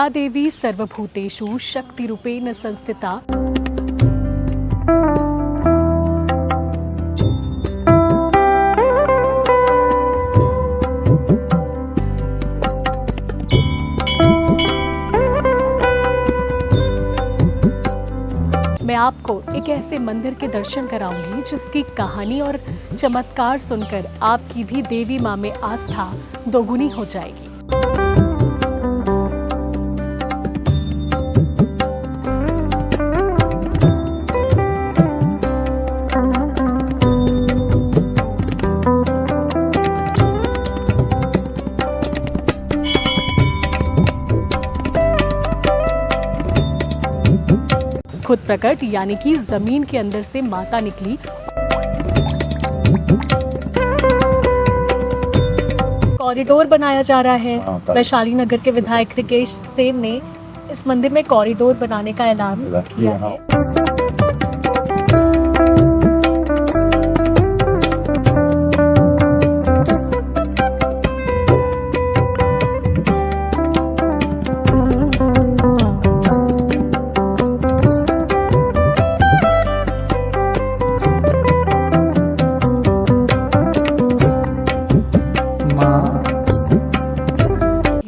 या देवी सर्वभूतेषु शक्तिरूपेण संस्थिता मैं आपको एक ऐसे मंदिर के दर्शन कराऊंगी जिसकी कहानी और चमत्कार सुनकर आपकी भी देवी माँ में आस्था दोगुनी हो जाएगी। खुद प्रकट यानी कि जमीन के अंदर से माता निकली। कॉरिडोर बनाया जा रहा है। वैशाली नगर के विधायक रिकेश सेन ने इस मंदिर में कॉरिडोर बनाने का ऐलान किया है।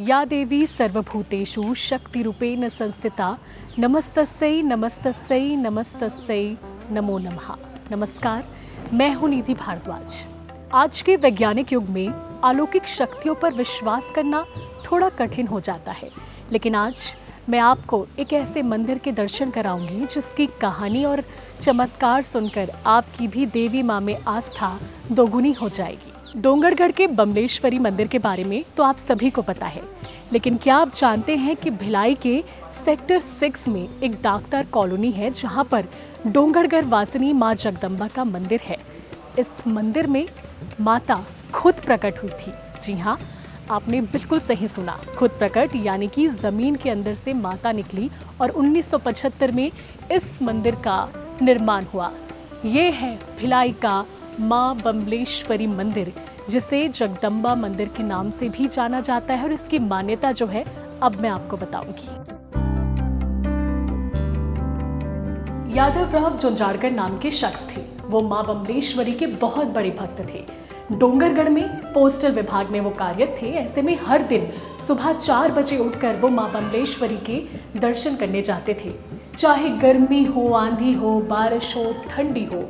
या देवी सर्वभूतेषु शक्तिरूपेण संस्थिता नमस्तस्यै नमस्तस्यै नमस्तस्यै नमो नमः। नमस्कार, मैं हूं निधि भारद्वाज। आज के वैज्ञानिक युग में अलौकिक शक्तियों पर विश्वास करना थोड़ा कठिन हो जाता है, लेकिन आज मैं आपको एक ऐसे मंदिर के दर्शन कराऊंगी जिसकी कहानी और चमत्कार सुनकर आपकी भी देवी माँ में आस्था दोगुनी हो जाएगी। डोंगरगढ़ के बमलेश्वरी मंदिर के बारे में तो आप सभी को पता है, लेकिन क्या आप जानते हैं कि भिलाई के सेक्टर 6 में एक डाकतार कॉलोनी है जहां पर डोंगरगढ़ वासिनी मां जगदम्बा का मंदिर है। इस मंदिर में माता खुद प्रकट हुई थी। जी हाँ, आपने बिल्कुल सही सुना, खुद प्रकट यानी कि जमीन के अंदर से माता निकली और 1975 में इस मंदिर का निर्माण हुआ। ये है भिलाई का मां बमलेश्वरी मंदिर, जिसे जगदम्बा मंदिर के नाम से भी जाना जाता है और इसकी मान्यता जो है अब मैं आपको बताऊंगी। यादवराव जोंजाड़कर नाम के शख्स थे। वो मां बमलेश्वरी के बहुत बड़े भक्त थे। डोंगरगढ़ में पोस्टल विभाग में वो कार्यरत थे। ऐसे में हर दिन सुबह 4 बजे उठकर वो मां बमलेश्वरी के दर्शन करने जाते थे। चाहे गर्मी हो, आंधी हो, बारिश हो, ठंडी हो,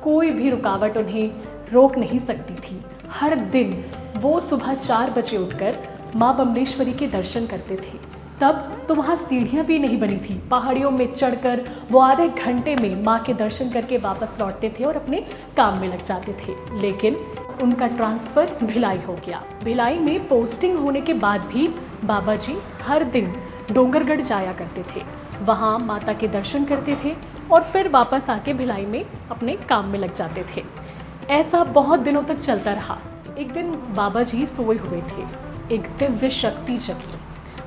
कोई भी रुकावट उन्हें रोक नहीं सकती थी। हर दिन वो सुबह 4 बजे उठकर मां बमलेश्वरी के दर्शन करते थे। तब तो वहाँ सीढ़ियाँ भी नहीं बनी थी। पहाड़ियों में चढ़कर वो आधे घंटे में मां के दर्शन करके वापस लौटते थे और अपने काम में लग जाते थे। लेकिन उनका ट्रांसफ़र भिलाई हो गया। भिलाई में पोस्टिंग होने के बाद भी बाबा जी हर दिन डोंगरगढ़ जाया करते थे। वहाँ माता के दर्शन करते थे और फिर वापस आके भिलाई में अपने काम में लग जाते थे। ऐसा बहुत दिनों तक चलता रहा। एक दिन बाबा जी सोए हुए थे। एक दिव्य शक्ति जगी।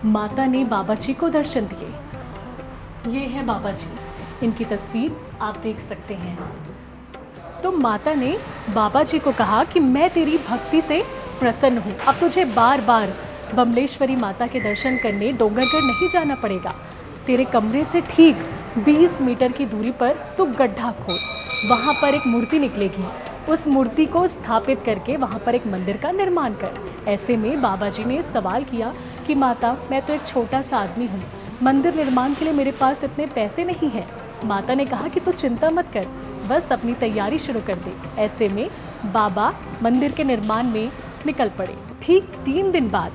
माता ने बाबा जी को दर्शन दिए। ये है बाबा जी, इनकी तस्वीर आप देख सकते हैं। तो माता ने बाबा जी को कहा कि मैं तेरी भक्ति से प्रसन्न हूँ। अब तुझे बार बार बमलेश्वरी माता के दर्शन करने डोंगरगढ़ नहीं जाना पड़ेगा। तेरे कमरे से ठीक 20 मीटर की दूरी पर तू गड्ढा खोद, वहाँ पर एक मूर्ति निकलेगी। उस मूर्ति को स्थापित करके वहाँ पर एक मंदिर का निर्माण कर। ऐसे में बाबा जी ने सवाल किया कि माता, मैं तो एक छोटा सा आदमी हूँ, मंदिर निर्माण के लिए मेरे पास इतने पैसे नहीं हैं। माता ने कहा कि तू चिंता मत कर, बस अपनी तैयारी शुरू कर दे। ऐसे में बाबा मंदिर के निर्माण में निकल पड़े। ठीक 3 दिन बाद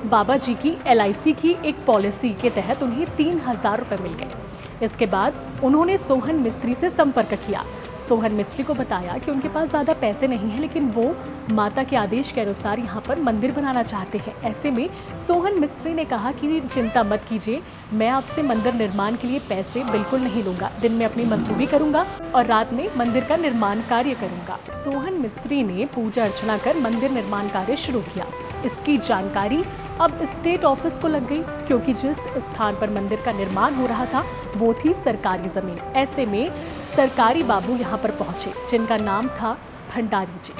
बाबा जी की LIC की एक पॉलिसी के तहत उन्हें 3000 रुपये मिल गए। इसके बाद उन्होंने सोहन मिस्त्री से संपर्क किया। सोहन मिस्त्री को बताया कि उनके पास ज़्यादा पैसे नहीं हैं, लेकिन वो माता के आदेश के अनुसार यहाँ पर मंदिर बनाना चाहते हैं। ऐसे में सोहन मिस्त्री ने कहा कि चिंता मत कीजिए, मैं आपसे मंदिर निर्माण के लिए पैसे बिल्कुल नहीं लूँगा। दिन में अपनी मजदूरी करूँगा और रात में मंदिर का निर्माण कार्य करूँगा। सोहन मिस्त्री ने पूजा अर्चना कर मंदिर निर्माण कार्य शुरू किया। इसकी जानकारी अब स्टेट ऑफिस को लग गई, क्योंकि जिस स्थान पर मंदिर का निर्माण हो रहा था वो थी सरकारी ज़मीन। ऐसे में सरकारी बाबू यहाँ पर पहुँचे, जिनका नाम था भंडारी जी।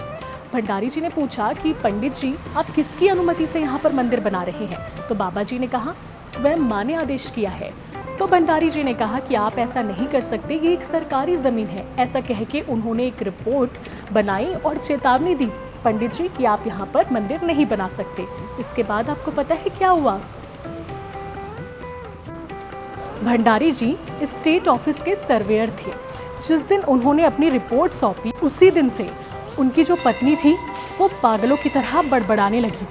भंडारी जी ने पूछा कि पंडित जी, आप किसकी अनुमति से यहाँ पर मंदिर बना रहे हैं? तो बाबा जी ने कहा स्वयं मां ने आदेश किया है। तो भंडारी जी ने कहा कि आप ऐसा नहीं कर सकते, ये एक सरकारी ज़मीन है। ऐसा कह के उन्होंने एक रिपोर्ट बनाई और चेतावनी दी पंडित जी कि आप यहाँ पर मंदिर नहीं बना सकते। इसके बाद आपको पता है क्या हुआ? भंडारी जी स्टेट ऑफिस के सर्वेयर थे। जिस दिन उन्होंने अपनी रिपोर्ट सौंपी, उसी दिन से उनकी जो पत्नी थी वो पागलों की तरह बड़बड़ाने लगी।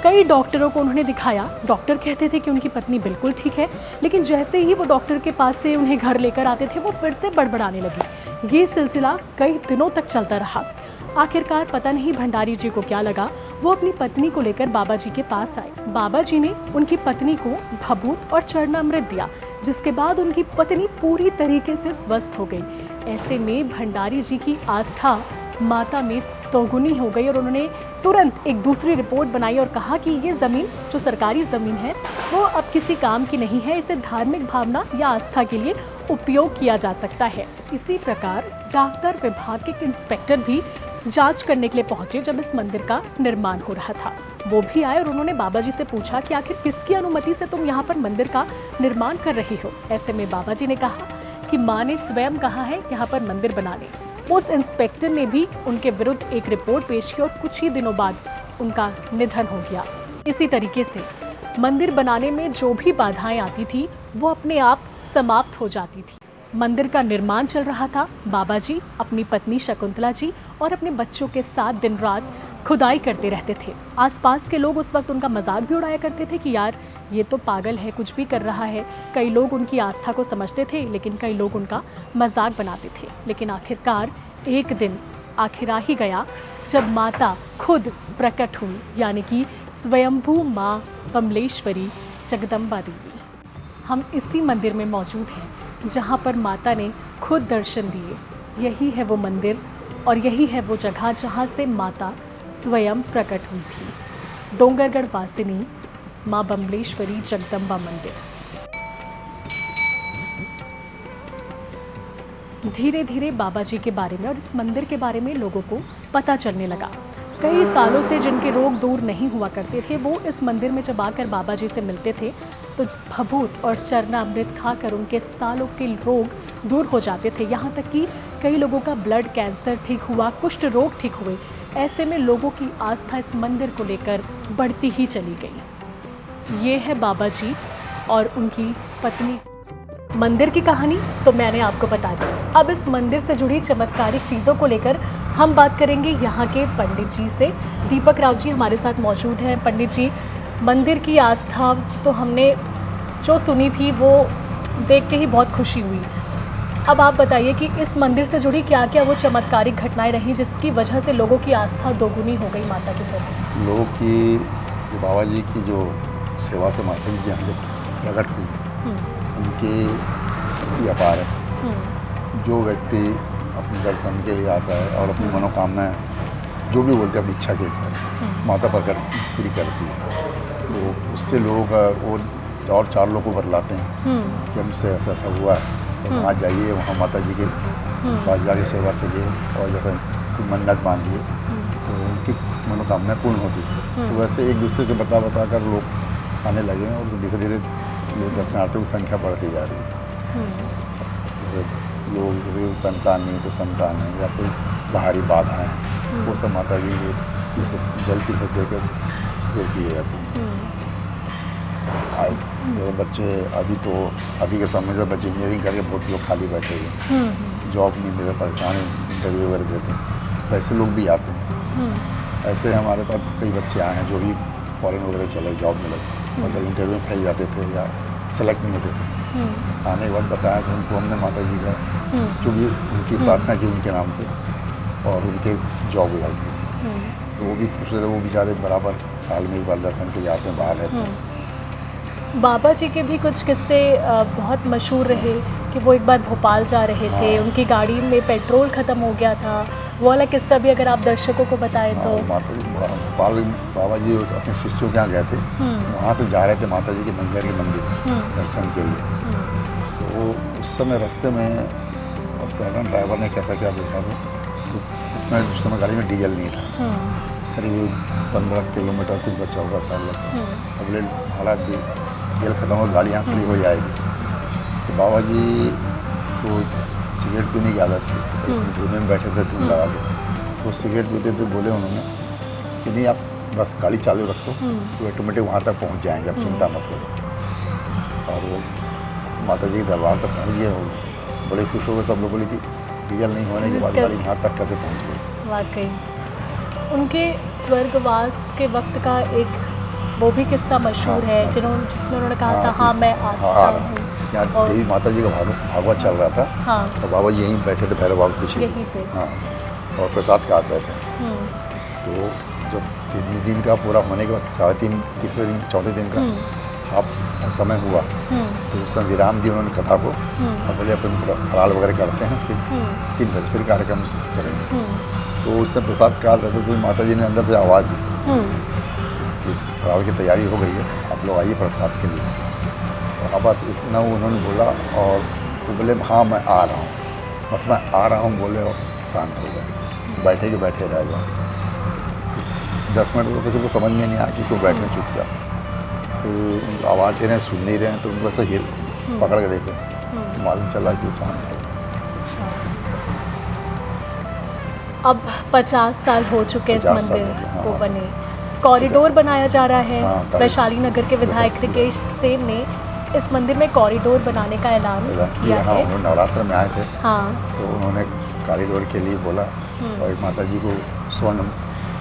कई डॉक्टरों को उन्होंने दिखाया। डॉक्टर कहते थे कि उनकी पत्नी बिल्कुल ठीक है, लेकिन जैसे ही वो डॉक्टर के पास से उन्हें घर लेकर आते थे, वो फिर से बड़बड़ाने लगी। ये सिलसिला कई दिनों तक चलता रहा। आखिरकार पता नहीं भंडारी जी को क्या लगा, वो अपनी पत्नी को लेकर बाबा जी के पास आए। बाबा जी ने उनकी पत्नी को भभूत और चरणामृत दिया, जिसके बाद उनकी पत्नी पूरी तरीके से स्वस्थ हो गई। ऐसे में भंडारी जी की आस्था माता में दोगुनी हो गई और उन्होंने तुरंत एक दूसरी रिपोर्ट बनाई और कहा कि ये ज़मीन जो सरकारी ज़मीन है वो अब किसी काम की नहीं है, इसे धार्मिक भावना या आस्था के लिए उपयोग किया जा सकता है। इसी प्रकार डाकघर विभाग के एक इंस्पेक्टर भी जांच करने के लिए पहुंचे जब इस मंदिर का निर्माण हो रहा था। वो भी आए और उन्होंने बाबा जी से पूछा कि आखिर किसकी अनुमति से तुम यहाँ पर मंदिर का निर्माण कर रही हो। ऐसे में बाबा जी ने कहा कि माँ ने स्वयं कहा है यहाँ पर मंदिर बनाने। उस इंस्पेक्टर ने भी उनके विरुद्ध एक रिपोर्ट पेश की और कुछ ही दिनों बाद उनका निधन हो गया। इसी तरीके से मंदिर बनाने में जो भी बाधाएं आती थी वो अपने आप समाप्त हो जाती थी। मंदिर का निर्माण चल रहा था। बाबा जी, अपनी पत्नी शकुंतला जी और अपने बच्चों के साथ दिन रात खुदाई करते रहते थे। आसपास के लोग उस वक्त उनका मजाक भी उड़ाया करते थे कि यार ये तो पागल है, कुछ भी कर रहा है। कई लोग उनकी आस्था को समझते थे, लेकिन कई लोग उनका मजाक बनाते थे। लेकिन आखिरकार एक दिन आखिर आ ही गया जब माता खुद प्रकट हुई, यानी कि स्वयंभू माँ बमलेश्वरी जगदम्बा देवी। हम इसी मंदिर में मौजूद हैं जहाँ पर माता ने खुद दर्शन दिए। यही है वो मंदिर और यही है वो जगह जहाँ से माता स्वयं प्रकट हुई थी। डोंगरगढ़ वासिनी माँ बमलेश्वरी जगदम्बा मंदिर। धीरे धीरे बाबा जी के बारे में और इस मंदिर के बारे में लोगों को पता चलने लगा। कई सालों से जिनके रोग दूर नहीं हुआ करते थे, वो इस मंदिर में जब आकर बाबा जी से मिलते थे तो भभूत और चरणामृत खाकर उनके सालों के रोग दूर हो जाते थे। यहाँ तक कि कई लोगों का ब्लड कैंसर ठीक हुआ, कुष्ठ रोग ठीक हुए। ऐसे में लोगों की आस्था इस मंदिर को लेकर बढ़ती ही चली गई। ये है बाबा जी और उनकी पत्नी। मंदिर की कहानी तो मैंने आपको बता दी। अब इस मंदिर से जुड़ी चमत्कारिक चीज़ों को लेकर हम बात करेंगे यहाँ के पंडित जी से। दीपक राव जी हमारे साथ मौजूद हैं। पंडित जी, मंदिर की आस्था तो हमने जो सुनी थी वो देख के ही बहुत खुशी हुई। अब आप बताइए कि इस मंदिर से जुड़ी क्या क्या वो चमत्कारिक घटनाएं रहीं जिसकी वजह से लोगों की आस्था दोगुनी हो गई माता के प्रति। लोगों की बाबा जी की जो सेवा से माता जी यहाँ प्रकट हुई, उनकी शक्ति अपार है। जो व्यक्ति अपने दर्शन के लिए आता है और अपनी मनोकामनाएं जो भी बोलते हैं अपनी इच्छा के अनुसार माता प्रकट पूरी करती है, तो उससे लोग वो और चार लोग को बतलाते हैं कि हमसे ऐसा ऐसा हुआ है, तो वहाँ जाइए, वहाँ माता जी के पास जाके सेवा करिए और जब कोई मन्नत मांगिए तो उनकी मनोकामना पूर्ण होती है। तो वैसे एक दूसरे से बता कर लोग आने लगे और धीरे धीरे लोग दर्शनार्थियों की संख्या बढ़ती जा रही है। लोग जैसे संतान नहीं तो संतान है या कोई बाहरी बाधा है, वो सब माता जी जैसे जल की भेज देकर दूर किए जाते हैं। बच्चे अभी के समय में बच्चे इंजीनियरिंग करके बहुत लोग खाली बैठे हुए, जॉब नहीं मिले, परेशान इंटरव्यू वगैरह देते हैं, वैसे लोग भी आते हैं। ऐसे हमारे पास कई बच्चे आए हैं जो भी फॉरेन वगैरह चले, जॉब मिले, मतलब इंटरव्यू में फैल जाते थे या सेलेक्ट नहीं होते थे। आने के बाद बताया कि उनको हमने माता जी का जो भी उनकी प्रार्थना की उनके नाम से और उनके जॉब लगी, तो वो भी पूछ रहे थे। वो बेचारे बराबर साल में एक बार दर्शन के लिए आते हैं, बाहर रहते हैं। बाबा जी के भी कुछ किस्से बहुत मशहूर रहे कि वो एक बार भोपाल जा रहे थे, उनकी गाड़ी में पेट्रोल ख़त्म हो गया था। वो वाला किस्सा भी अगर आप दर्शकों को बताएं तो। भोपाल बाबा जी अपने शिष्यों के यहाँ गए थे, वहाँ से जा रहे थे माता जी के मंदिर दर्शन के लिए। तो उस समय रास्ते में ड्राइवर ने कैसा क्या देखा था, तो उसमें उस समय गाड़ी में डीजल नहीं था। करीब 15 किलोमीटर कुछ बचा होगा था, अगले हालात भी तेल खत्म हो गाड़ी यहाँ खड़ी हो जाएगी। तो बाबा जी को सिगरेट पीने की आदत थी, धुने में बैठे थे धूल लगा के, तो सिगरेट पीते थे। बोले उन्होंने कि नहीं आप बस गाड़ी चालू रखो तो ऑटोमेटिक वहाँ तक पहुँच जाएंगे, आप चिंता मत करो। और वो माता जी के दरबार तक पहुँच गए हो, बड़े खुश हो गए। सब लोग बोले कि डीजल नहीं होने के बाद गाड़ी यहाँ तक कैसे पहुँच गई। वाकई उनके स्वर्गवास के वक्त का एक वो भी किस्सा मशहूर है जिसमें उन्होंने कहा था हाँ मैं आता हूँ। यहाँ देवी माता जी का भागवत चल रहा था। हाँ। तो बाबा जी यहीं बैठे थे, भैरव बाबा पीछे यहीं पे। हाँ, और प्रसाद काट रहे थे। तो जब 3 दिन का पूरा होने के बाद 3.5 तीसरे दिन चौथे दिन का हाफ समय हुआ, तो उस समय विराम दी उन्होंने कथा को और बोले अपन फलाल वगैरह करते हैं, फिर 3 बजे फिर कार्यक्रम करेंगे। तो उस समय प्रसाद काट रहे थे तो माता जी ने अंदर से आवाज़ दी कि फलाल की तैयारी हो गई है, आप लोग आइए प्रसाद के लिए। और अब बस इतना उन्होंने बोला और वो बोले हाँ मैं आ रहा हूँ, बस मैं आ रहा हूँ बोले और शांत हो गए, बैठे के बैठे रह गए। 10 मिनट तो किसी को समझ में नहीं आया कि क्यों बैठे चुपचाप। फिर आवाज़ दे रहे हैं, सुन नहीं रहे हैं, तो उनको ऐसा हिल पकड़ के देखे तो मालूम चला कि शांत हो। अब 50 साल हो चुके इस 50 साल मंदिर हो गए, हाँ। को बने। कॉरिडोर बनाया जा रहा है। हाँ, वैशाली नगर के विधायक रिकेश सेन ने इस मंदिर में कॉरिडोर बनाने का ऐलान किया हाँ, है। उन्होंने नवरात्र में आए थे। हाँ। तो उन्होंने कॉरिडोर के लिए बोला और एक माता जी को स्वर्ण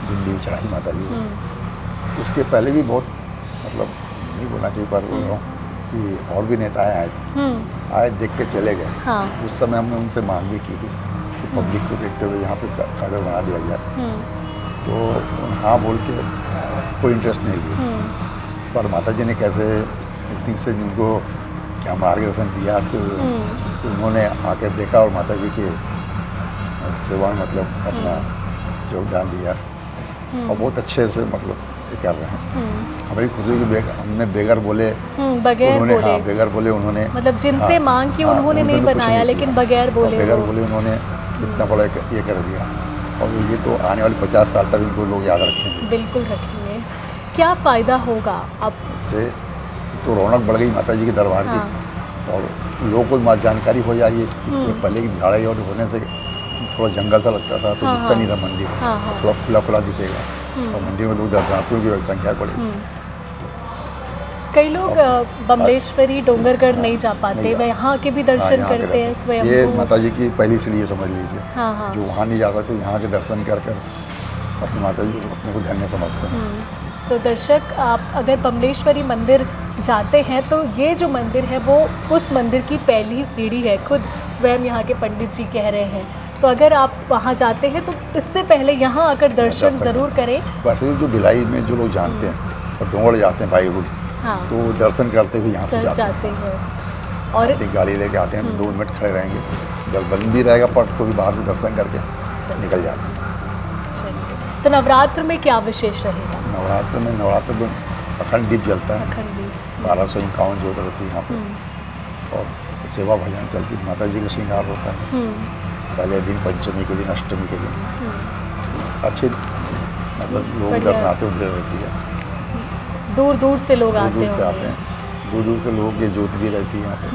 बिंदी भी चढ़ाई माता जी को। उसके पहले भी बहुत मतलब नहीं बोलना चाहिए पर बोल रहा हूँ कि और भी नेताएं आए देख के चले गए। हाँ। उस समय हमने उनसे मांग भी की थी कि पब्लिक को देखते हुए यहाँ पे कॉरिडोर बना दिया जाए। तो हाँ बोल के कोई इंटरेस्ट नहीं लिया, पर माता जी ने कैसे इतनी से जिनको क्या मार्गदर्शन दिया तो उन्होंने आके देखा और माता जी के सेवा में मतलब अपना योगदान दिया और बहुत अच्छे से मतलब ये कर रहे हैं। हमारी खुशी की हमने बेगर बोले बगैर उन्होंने बोले। हाँ बेगर बोले उन्होंने मतलब जिनसे हाँ, मांग की हाँ, उन्होंने नहीं तो कुछ बनाया लेकिन किया। बगैर बोले बेगर वो। बोले उन्होंने इतना बड़ा ये कर दिया और ये तो आने वाले 50 साल तक इनको लोग याद रखेंगे। बिल्कुल रखेंगे। क्या फ़ायदा होगा अब इससे? तो रौनक बढ़ गई माता जी के दरबार हाँ। की और लोगों को जानकारी हो जाएगी। पहले की झाड़े और होने से थोड़ा जंगल सा लगता था तो हाँ, दिखता हाँ। नहीं था मंदिर। हाँ। थोड़ा खुला खुला दिखेगा और मंदिर में लोग दर्शनार्थियों की संख्या बढ़ेगी। कई लोग बमलेश्वरी डोंगरगढ़ नहीं जा पाते, नहीं जा- वे यहाँ के भी हाँ, दर्शन यहाँ के करते हैं दर्शन। स्वयं। ये माता जी की पहली सीढ़ी है समझ लीजिए। हाँ हाँ। जो वहाँ नहीं जा पाते यहाँ के दर्शन कर कर अपनी माता जी को अपने को धन्य समझते हैं। तो दर्शक आप अगर बमलेश्वरी मंदिर जाते हैं तो ये जो मंदिर है वो उस मंदिर की पहली सीढ़ी है, खुद स्वयं यहाँ के पंडित जी कह रहे हैं। तो अगर आप वहाँ जाते हैं तो इससे पहले यहाँ आकर दर्शन ज़रूर करें। वैसे जो भिलाई में जो लोग जानते हैं और डोंगड़ जाते हैं बाई रूट, हाँ। तो दर्शन करते हुए यहाँ से जाते हैं और अपनी गाड़ी लेके आते हैं तो 2 मिनट खड़े रहेंगे, जब बंद भी रहेगा पट तो भी बाहर से दर्शन करके निकल जाते हैं। चलिए। तो नवरात्र में क्या विशेष रहेगा? नवरात्र में अखंड दीप जलता है, अखंड दीप। 1251 जोत रहती है यहाँ पे और सेवा भजन चलती है। माता जी का श्रृंगार होता है पहले दिन, पंचमी के दिन, अष्टमी के दिन अच्छे मतलब लोग बढ़िया। दर्शनार्थे उतरे रहती है। दूर दूर से लोग दूर आते दूर से आते होंगे। हैं, दूर दूर से लोगों की जोत भी रहती है यहाँ पे।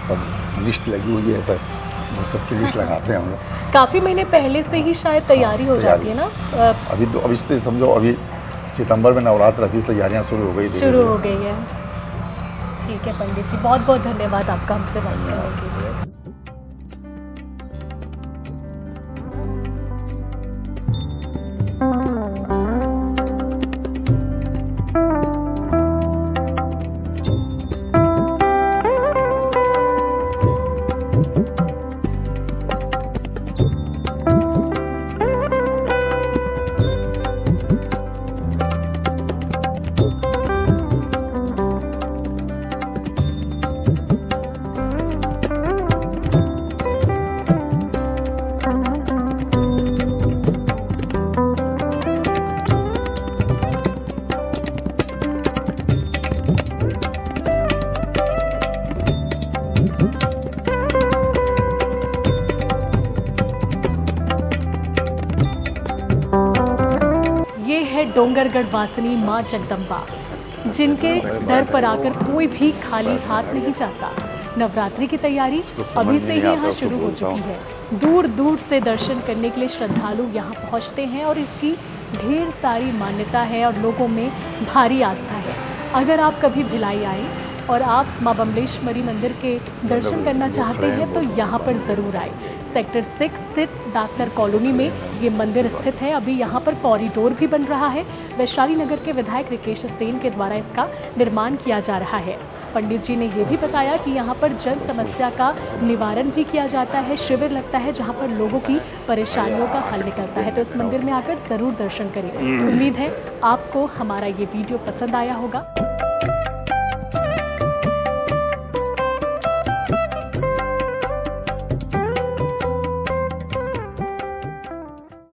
सब लिस्ट लगी हुई है, ऐसा वो सबकी लिस्ट लगाते हैं हम लोग। काफ़ी महीने पहले से ही शायद तैयारी हो जाती है ना? अभी तो अभी से समझो अभी सितंबर में नवरात्र अभी तैयारियाँ शुरू हो गई। शुरू हो गई है। ठीक है पंडित जी, बहुत बहुत धन्यवाद आपका हमसे बात करने के लिए। डोंगरगढ़ वासिनी माँ जगदम्बा। जिनके दर पर आकर कोई भी खाली हाथ नहीं जाता। नवरात्रि की तैयारी अभी से ही यहाँ शुरू हो चुकी है। दूर दूर से दर्शन करने के लिए श्रद्धालु यहाँ पहुँचते हैं और इसकी ढेर सारी मान्यता है और लोगों में भारी आस्था है। अगर आप कभी भिलाई आए और आप माँ बमलेश्वरी मंदिर के दर्शन करना चाहते हैं तो यहाँ पर ज़रूर आए। सेक्टर 6 स्थित डॉक्टर कॉलोनी में ये मंदिर स्थित है। अभी यहाँ पर कॉरिडोर भी बन रहा है। वैशाली नगर के विधायक रिकेश सेन के द्वारा इसका निर्माण किया जा रहा है। पंडित जी ने ये भी बताया कि यहाँ पर जन समस्या का निवारण भी किया जाता है। शिविर लगता है जहाँ पर लोगों की परेशानियों का हल निकलता है। तो इस मंदिर में आकर ज़रूर दर्शन करें। उम्मीद है आपको हमारा ये वीडियो पसंद आया होगा।